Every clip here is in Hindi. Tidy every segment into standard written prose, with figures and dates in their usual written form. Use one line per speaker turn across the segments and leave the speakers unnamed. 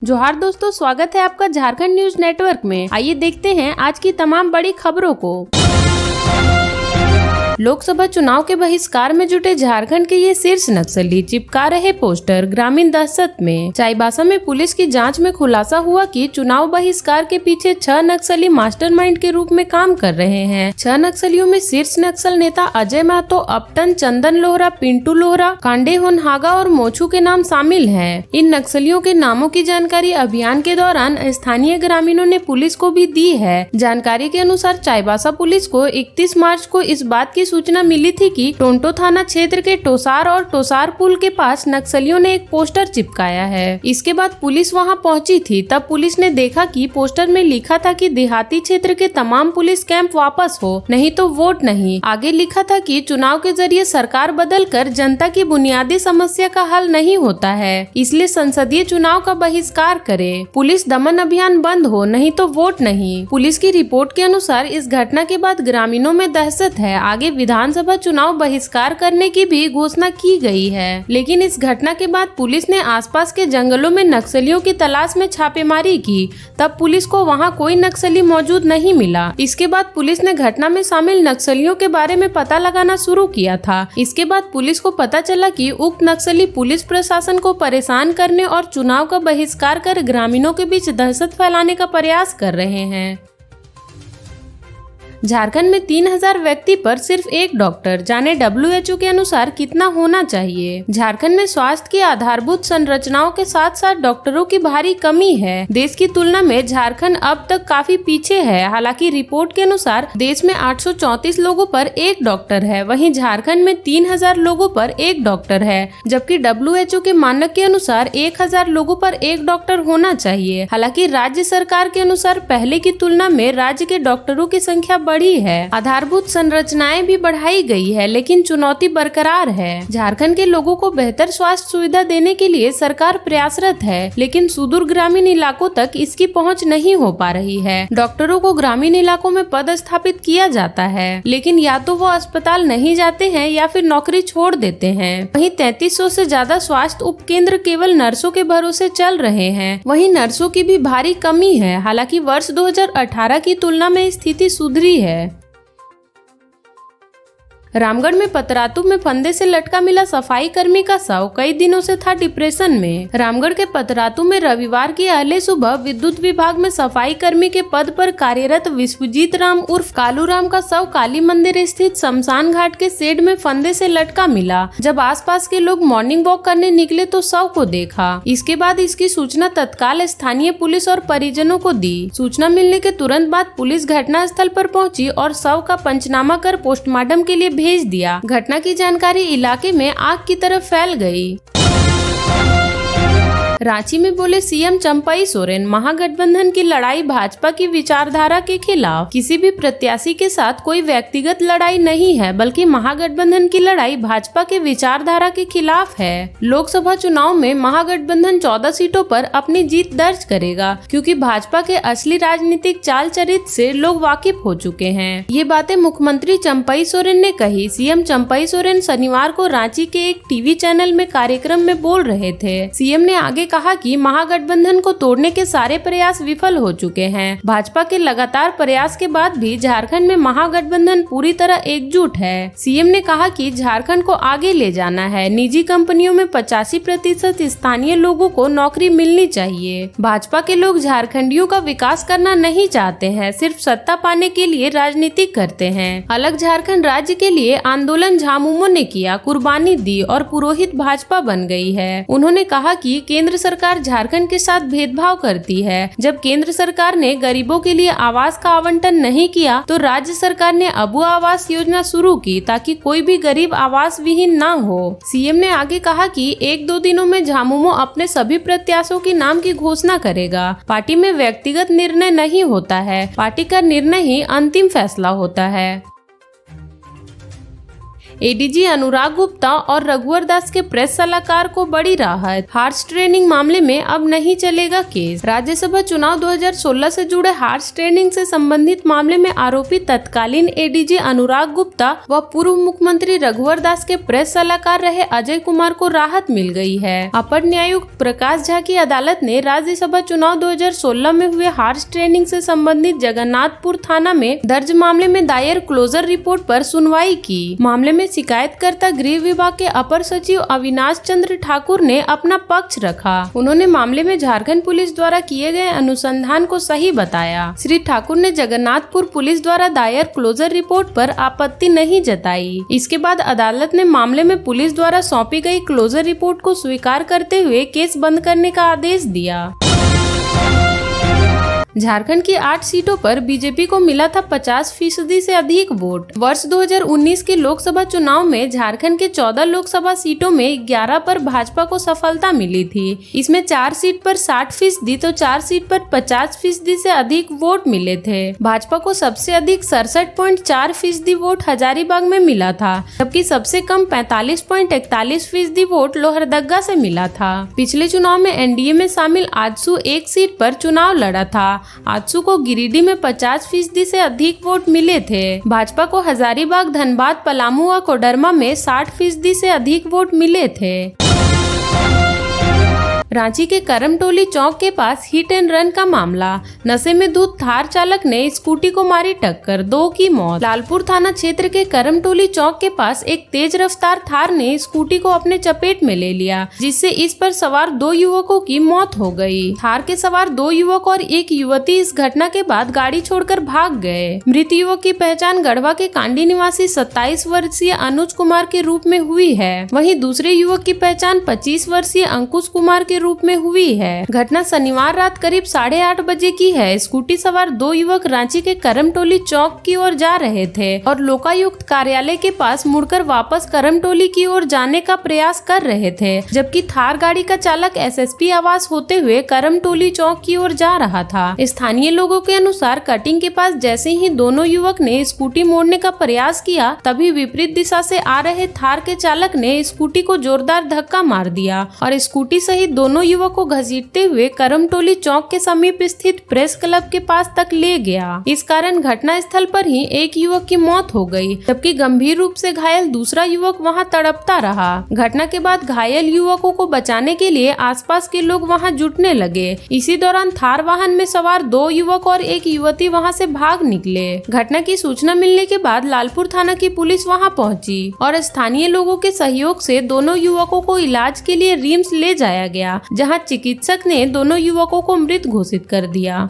जोहार दोस्तों, स्वागत है आपका झारखंड न्यूज नेटवर्क में। आइए देखते हैं आज की तमाम बड़ी खबरों को। लोकसभा चुनाव के बहिष्कार में जुटे झारखंड के ये शीर्ष नक्सली चिपका रहे पोस्टर ग्रामीण दहशत में। चाईबासा में पुलिस की जांच में खुलासा हुआ कि चुनाव बहिष्कार के पीछे 6 नक्सली मास्टरमाइंड के रूप में काम कर रहे हैं। 6 नक्सलियों में शीर्ष नक्सल नेता अजय महतो, अपटन, चंदन लोहरा, पिंटू लोहरा, कांडे होनहागा और मोछू के नाम शामिल हैं। इन नक्सलियों के नामों की जानकारी अभियान के दौरान स्थानीय ग्रामीणों ने पुलिस को भी दी है। जानकारी के अनुसार चाईबासा पुलिस को 31 मार्च को इस बात की सूचना मिली थी कि टोंटो थाना क्षेत्र के टोसार और टोसार पुल के पास नक्सलियों ने एक पोस्टर चिपकाया है। इसके बाद पुलिस वहां पहुंची थी। तब पुलिस ने देखा कि पोस्टर में लिखा था कि देहाती क्षेत्र के तमाम पुलिस कैंप वापस हो, नहीं तो वोट नहीं। आगे लिखा था कि चुनाव के जरिए सरकार बदलकर जनता की बुनियादी समस्या का हल नहीं होता है, इसलिए संसदीय चुनाव का बहिष्कार करे। पुलिस दमन अभियान बंद हो, नहीं तो वोट नहीं। पुलिस की रिपोर्ट के अनुसार इस घटना के बाद ग्रामीणों में दहशत है। आगे विधानसभा चुनाव बहिष्कार करने की भी घोषणा की गई है, लेकिन इस घटना के बाद पुलिस ने आसपास के जंगलों में नक्सलियों की तलाश में छापेमारी की। तब पुलिस को वहां कोई नक्सली मौजूद नहीं मिला। इसके बाद पुलिस ने घटना में शामिल नक्सलियों के बारे में पता लगाना शुरू किया था। इसके बाद पुलिस को पता चला कि उक्त नक्सली पुलिस प्रशासन को परेशान करने और चुनाव का बहिष्कार कर ग्रामीणों के बीच दहशत फैलाने का प्रयास कर रहे हैं। झारखंड में 3000 व्यक्ति पर सिर्फ एक डॉक्टर, जाने WHO के अनुसार कितना होना चाहिए। झारखंड में स्वास्थ्य की आधारभूत संरचनाओं के साथ साथ डॉक्टरों की भारी कमी है। देश की तुलना में झारखंड अब तक काफी पीछे है। हालांकि रिपोर्ट के अनुसार देश में 834 लोगों पर एक डॉक्टर है, वहीं झारखंड में 3000 लोगों पर एक डॉक्टर है, जबकि WHO के मानक के अनुसार 1000 लोगों पर एक डॉक्टर होना चाहिए। हालांकि राज्य सरकार के अनुसार पहले की तुलना में राज्य के डॉक्टरों की संख्या बढ़ी है। आधारभूत संरचनाएं भी बढ़ाई गई है, लेकिन चुनौती बरकरार है। झारखंड के लोगों को बेहतर स्वास्थ्य सुविधा देने के लिए सरकार प्रयासरत है, लेकिन सुदूर ग्रामीण इलाकों तक इसकी पहुंच नहीं हो पा रही है। डॉक्टरों को ग्रामीण इलाकों में पदस्थापित किया जाता है, लेकिन या तो वो अस्पताल नहीं जाते हैं या फिर नौकरी छोड़ देते हैं। वहीं 3300 से ज्यादा स्वास्थ्य उपकेंद्र केवल नर्सों के भरोसे चल रहे हैं। वहीं नर्सों की भी भारी कमी है। हालांकि वर्ष 2018 की तुलना में स्थिति सुधरी है। रामगढ़ में पतरातू में फंदे से लटका मिला सफाई कर्मी का शव कई दिनों से था डिप्रेशन में। रामगढ़ के पतरातू में रविवार की अहले सुबह विद्युत विभाग में सफाई कर्मी के पद पर कार्यरत विश्वजीत राम उर्फ कालू राम का शव काली मंदिर स्थित शमशान घाट के शेड में फंदे से लटका मिला। जब आसपास के लोग मॉर्निंग वॉक करने निकले तो शव को देखा। इसके बाद इसकी सूचना तत्काल स्थानीय पुलिस और परिजनों को दी। सूचना मिलने के तुरंत बाद पुलिस घटना स्थल पर पहुंची और शव का पंचनामा कर पोस्टमार्टम के लिए भेज दिया। घटना की जानकारी इलाके में आग की तरह फैल गई। रांची में बोले सीएम चंपई सोरेन, महागठबंधन की लड़ाई भाजपा की विचारधारा के खिलाफ। किसी भी प्रत्याशी के साथ कोई व्यक्तिगत लड़ाई नहीं है, बल्कि महागठबंधन की लड़ाई भाजपा के विचारधारा के खिलाफ है। लोकसभा चुनाव में महागठबंधन 14 सीटों पर अपनी जीत दर्ज करेगा, क्योंकि भाजपा के असली राजनीतिक चाल चरित्र से लोग वाकिफ हो चुके हैं। ये बातें मुख्यमंत्री चंपई सोरेन ने कही। सीएम चंपई सोरेन शनिवार को रांची के एक टीवी चैनल में कार्यक्रम में बोल रहे थे। सीएम ने आगे कहा कि महागठबंधन को तोड़ने के सारे प्रयास विफल हो चुके हैं। भाजपा के लगातार प्रयास के बाद भी झारखंड में महागठबंधन पूरी तरह एकजुट है। सीएम ने कहा कि झारखंड को आगे ले जाना है। निजी कंपनियों में 85% स्थानीय लोगों को नौकरी मिलनी चाहिए। भाजपा के लोग झारखंडियों का विकास करना नहीं चाहते हैं, सिर्फ सत्ता पाने के लिए राजनीति करते हैं। अलग झारखंड राज्य के लिए आंदोलन झामुमो ने किया, कुर्बानी दी और पुरोहित भाजपा बन गई है। उन्होंने कहा कि केंद्र सरकार झारखंड के साथ भेदभाव करती है। जब केंद्र सरकार ने गरीबों के लिए आवास का आवंटन नहीं किया तो राज्य सरकार ने अबू आवास योजना शुरू की, ताकि कोई भी गरीब आवास विहीन न हो। सीएम ने आगे कहा कि 1-2 दिनों में झामुमो अपने सभी प्रत्याशियों के नाम की घोषणा करेगा। पार्टी में व्यक्तिगत निर्णय नहीं होता है, पार्टी का निर्णय ही अंतिम फैसला होता है। एडीजी अनुराग गुप्ता और रघुवर दास के प्रेस सलाहकार को बड़ी राहत, हार्स ट्रेनिंग मामले में अब नहीं चलेगा केस। राज्यसभा चुनाव 2016 से जुड़े हार्स ट्रेनिंग से संबंधित मामले में आरोपी तत्कालीन एडीजी अनुराग गुप्ता व पूर्व मुख्यमंत्री रघुवर दास के प्रेस सलाहकार रहे अजय कुमार को राहत मिल गई है। अपर न्यायायुक्त प्रकाश झा की अदालत ने राज्यसभा चुनाव 2016 में हुए हार्स ट्रेनिंग से संबंधित जगन्नाथपुर थाना में दर्ज मामले में दायर क्लोजर रिपोर्ट पर सुनवाई की। मामले में शिकायतकर्ता गृह विभाग के अपर सचिव अविनाश चंद्र ठाकुर ने अपना पक्ष रखा। उन्होंने मामले में झारखंड पुलिस द्वारा किए गए अनुसंधान को सही बताया। श्री ठाकुर ने जगन्नाथपुर पुलिस द्वारा दायर क्लोजर रिपोर्ट पर आपत्ति नहीं जताई। इसके बाद अदालत ने मामले में पुलिस द्वारा सौंपी गई क्लोजर रिपोर्ट को स्वीकार करते हुए केस बंद करने का आदेश दिया। झारखंड की 8 सीटों पर बीजेपी को मिला था 50% से अधिक वोट। वर्ष 2019 के लोकसभा चुनाव में झारखंड के 14 लोकसभा सीटों में 11 पर भाजपा को सफलता मिली थी। इसमें 4 सीट पर 60% तो 4 सीट पर 50% से अधिक वोट मिले थे। भाजपा को सबसे अधिक 67.4% वोट हजारीबाग में मिला था, जबकि सबसे कम 45.41% वोट लोहरदगा से मिला था। पिछले चुनाव में एनडीए में शामिल आजसू एक सीट पर चुनाव लड़ा था। आजसू को गिरिडीह में 50% से अधिक वोट मिले थे। भाजपा को हजारीबाग, धनबाद, पलामू व कोडरमा में 60% से अधिक वोट मिले थे। रांची के करमटोली चौक के पास हिट एंड रन का मामला। नशे में धुत थार चालक ने स्कूटी को मारी टक्कर, 2 की मौत। लालपुर थाना क्षेत्र के करमटोली चौक के पास एक तेज रफ्तार थार ने स्कूटी को अपने चपेट में ले लिया, जिससे इस पर सवार 2 युवकों की मौत हो गई। थार के सवार 2 युवक और एक युवती इस घटना के बाद गाड़ी छोड़कर भाग गए। मृत युवक की पहचान गढ़वा के कांडी निवासी 27 वर्षीय अनुज कुमार के रूप में हुई है। वहीं दूसरे युवक की पहचान 25 वर्षीय अंकुश कुमार के रूप में हुई है। घटना शनिवार रात करीब 8:30 बजे की है। स्कूटी सवार 2 युवक रांची के करमटोली चौक की ओर जा रहे थे और लोकायुक्त कार्यालय के पास मुड़कर वापस करमटोली की ओर जाने का प्रयास कर रहे थे, जबकि थार गाड़ी का चालक एसएसपी आवास होते हुए करमटोली चौक की ओर जा रहा था। स्थानीय लोगों के अनुसार कटिंग के पास जैसे ही दोनों युवक ने स्कूटी मोड़ने का प्रयास किया, तभी विपरीत दिशा से आ रहे थार के चालक ने स्कूटी को जोरदार धक्का मार दिया और स्कूटी सहित दोनों युवक को घसीटते हुए करमटोली चौक के समीप स्थित प्रेस क्लब के पास तक ले गया। इस कारण घटना स्थल पर ही एक युवक की मौत हो गई, जबकि गंभीर रूप से घायल दूसरा युवक वहां तड़पता रहा। घटना के बाद घायल युवकों को बचाने के लिए आसपास के लोग वहां जुटने लगे। इसी दौरान थार वाहन में सवार 2 युवक और एक युवती वहां से भाग निकले। घटना की सूचना मिलने के बाद लालपुर थाना की पुलिस वहां पहुंची और स्थानीय लोगों के सहयोग से दोनों युवकों को इलाज के लिए रिम्स ले जाया गया, जहां चिकित्सक ने दोनों युवकों को मृत घोषित कर दिया।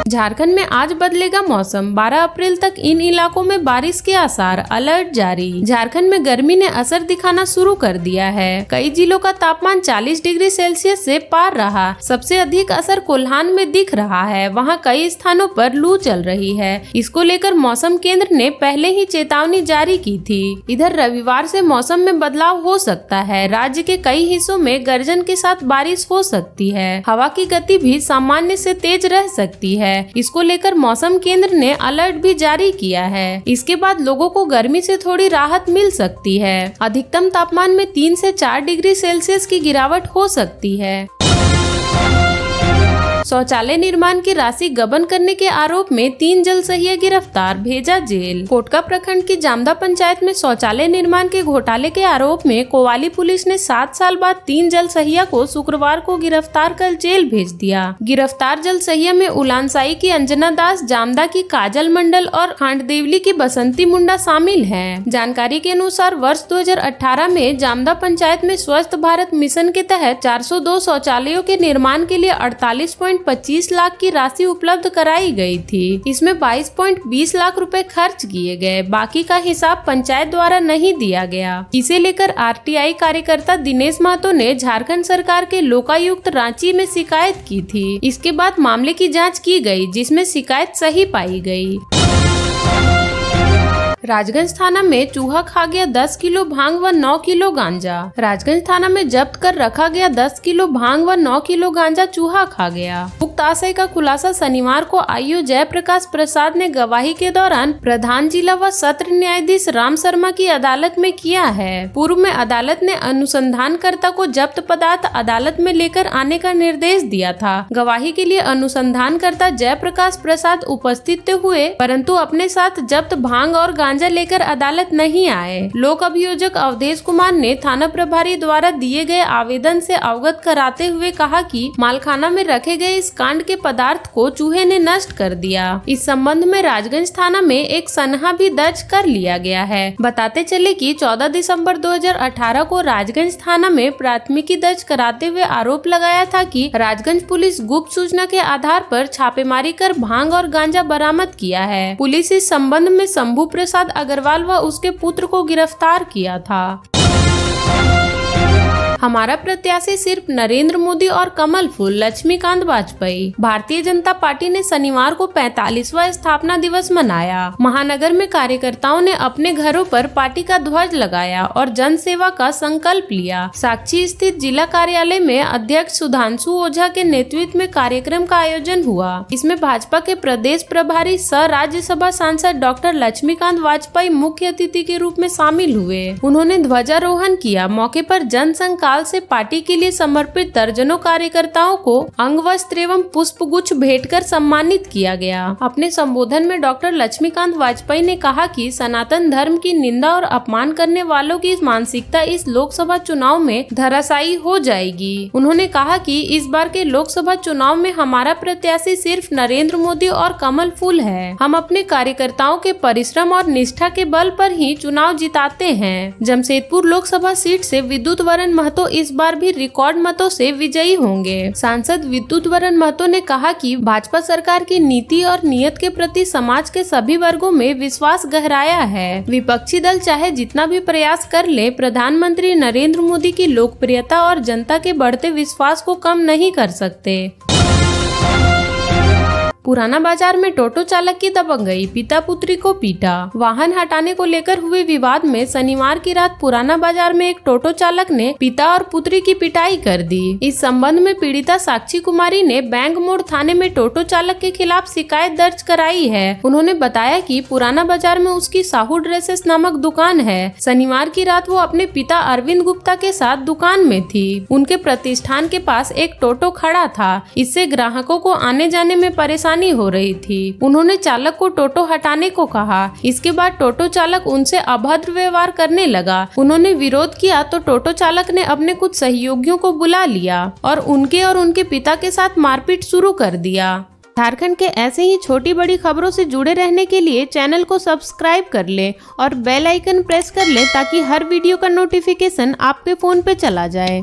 झारखंड में आज बदलेगा मौसम, 12 अप्रैल तक इन इलाकों में बारिश के आसार, अलर्ट जारी। झारखंड में गर्मी ने असर दिखाना शुरू कर दिया है। कई जिलों का तापमान 40 डिग्री सेल्सियस से पार रहा। सबसे अधिक असर कोल्हान में दिख रहा है। वहां कई स्थानों पर लू चल रही है। इसको लेकर मौसम केंद्र ने पहले ही चेतावनी जारी की थी। इधर रविवार से मौसम में बदलाव हो सकता है। राज्य के कई हिस्सों में गर्जन के साथ बारिश हो सकती है। हवा की गति भी सामान्य से तेज रह सकती है। इसको लेकर मौसम केंद्र ने अलर्ट भी जारी किया है। इसके बाद लोगों को गर्मी से थोड़ी राहत मिल सकती है। अधिकतम तापमान में 3 से 4 डिग्री सेल्सियस की गिरावट हो सकती है। शौचालय निर्माण की राशि गबन करने के आरोप में 3 जल सहिया गिरफ्तार, भेजा जेल। कोटका प्रखंड की जामदा पंचायत में शौचालय निर्माण के घोटाले के आरोप में कोवाली पुलिस ने 7 साल बाद 3 जल सहिया को शुक्रवार को गिरफ्तार कर जेल भेज दिया। गिरफ्तार जल सहिया में उलानसाई की अंजना दास, जामदा की काजल मंडल और खांडदेवली की बसंती मुंडा शामिल है। जानकारी के अनुसार वर्ष 2018 में जामदा पंचायत में स्वच्छ भारत मिशन के तहत 402 शौचालयों के निर्माण के लिए 48.25 लाख की राशि उपलब्ध कराई गई थी। इसमें 22.20 लाख रुपए खर्च किए गए। बाकी का हिसाब पंचायत द्वारा नहीं दिया गया। इसे लेकर आरटीआई कार्यकर्ता दिनेश महतो ने झारखंड सरकार के लोकायुक्त रांची में शिकायत की थी। इसके बाद मामले की जांच की गई, जिसमें शिकायत सही पाई गई। राजगंज थाना में चूहा खा गया 10 किलो भांग व 9 किलो गांजा। राजगंज थाना में जब्त कर रखा गया 10 किलो भांग व 9 किलो गांजा चूहा खा गया। उक्त उक्त आशय का खुलासा शनिवार को आईओ जयप्रकाश प्रसाद ने गवाही के दौरान प्रधान जिला व सत्र न्यायाधीश राम शर्मा की अदालत में किया है। पूर्व में अदालत ने अनुसंधानकर्ता को जब्त पदार्थ अदालत में लेकर आने का निर्देश दिया था। गवाही के लिए अनुसंधानकर्ता जयप्रकाश प्रसाद उपस्थित हुए, परंतु अपने साथ जब्त भांग और गांजा लेकर अदालत नहीं आए। लोक अभियोजक अवधेश कुमार ने थाना प्रभारी द्वारा दिए गए आवेदन से अवगत कराते हुए कहा कि मालखाना में रखे गए इस कांड के पदार्थ को चूहे ने नष्ट कर दिया। इस संबंध में राजगंज थाना में एक सनहा भी दर्ज कर लिया गया है। बताते चले कि 14 दिसंबर 2018 को राजगंज थाना में प्राथमिकी दर्ज कराते हुए आरोप लगाया था कि राजगंज पुलिस गुप्त सूचना के आधार पर छापेमारी कर भांग और गांजा बरामद किया है। पुलिस इस संबंध में शंभू प्रसाद अग्रवाल व उसके पुत्र को गिरफ्तार किया था। हमारा प्रत्याशी सिर्फ नरेंद्र मोदी और कमल फूल लक्ष्मीकांत वाजपेयी। भारतीय जनता पार्टी ने शनिवार को 45वां स्थापना दिवस मनाया। महानगर में कार्यकर्ताओं ने अपने घरों पर पार्टी का ध्वज लगाया और जन सेवा का संकल्प लिया। साक्षी स्थित जिला कार्यालय में अध्यक्ष सुधांशु ओझा के नेतृत्व में कार्यक्रम का आयोजन हुआ। इसमें भाजपा के प्रदेश प्रभारी सह राज्यसभा सांसद डॉक्टर लक्ष्मीकांत वाजपेयी मुख्य अतिथि के रूप में शामिल हुए। उन्होंने ध्वजारोहण किया। मौके पर जनसंघ काल से पार्टी के लिए समर्पित दर्जनों कार्यकर्ताओं को अंग वस्त्र एवं पुष्प गुच्छ भेंट कर सम्मानित किया गया। अपने संबोधन में डॉक्टर लक्ष्मीकांत वाजपेयी ने कहा कि सनातन धर्म की निंदा और अपमान करने वालों की मानसिकता इस लोकसभा चुनाव में धराशायी हो जाएगी। उन्होंने कहा कि इस बार के लोकसभा चुनाव में हमारा प्रत्याशी सिर्फ नरेंद्र मोदी और कमल फूल है। हम अपने कार्यकर्ताओं के परिश्रम और निष्ठा के बल पर ही चुनाव जिताते हैं। जमशेदपुर लोकसभा सीट से विद्युत वरण महतो इस बार भी रिकॉर्ड मतों से विजयी होंगे। सांसद विद्युत वरण महतो ने कहा कि भाजपा सरकार की नीति और नियत के प्रति समाज के सभी वर्गों में विश्वास गहराया है। विपक्षी दल चाहे जितना भी प्रयास कर ले, प्रधानमंत्री नरेंद्र मोदी की लोकप्रियता और जनता के बढ़ते विश्वास को कम नहीं कर सकते। पुराना बाजार में टोटो चालक की दबंगई, पिता पुत्री को पीटा। वाहन हटाने को लेकर हुए विवाद में शनिवार की रात पुराना बाजार में एक टोटो चालक ने पिता और पुत्री की पिटाई कर दी। इस संबंध में पीड़िता साक्षी कुमारी ने बैंक मोड़ थाने में टोटो चालक के खिलाफ शिकायत दर्ज कराई है। उन्होंने बताया कि पुराना बाजार में उसकी साहू ड्रेसेस नामक दुकान है। शनिवार की रात वो अपने पिता अरविंद गुप्ता के साथ दुकान में थी। उनके प्रतिष्ठान के पास एक टोटो खड़ा था। इससे ग्राहकों को आने जाने में परेशानी हो रही थी। उन्होंने चालक को टोटो हटाने को कहा। इसके बाद टोटो चालक उनसे अभद्र व्यवहार करने लगा। उन्होंने विरोध किया तो टोटो चालक ने अपने कुछ सहयोगियों को बुला लिया और उनके पिता के साथ मारपीट शुरू कर दिया। झारखंड के ऐसे ही छोटी बड़ी खबरों से जुड़े रहने के लिए चैनल को सब्सक्राइब कर ले और बेल आइकन प्रेस कर ले ताकि हर वीडियो का नोटिफिकेशन आपके फोन पे चला जाए।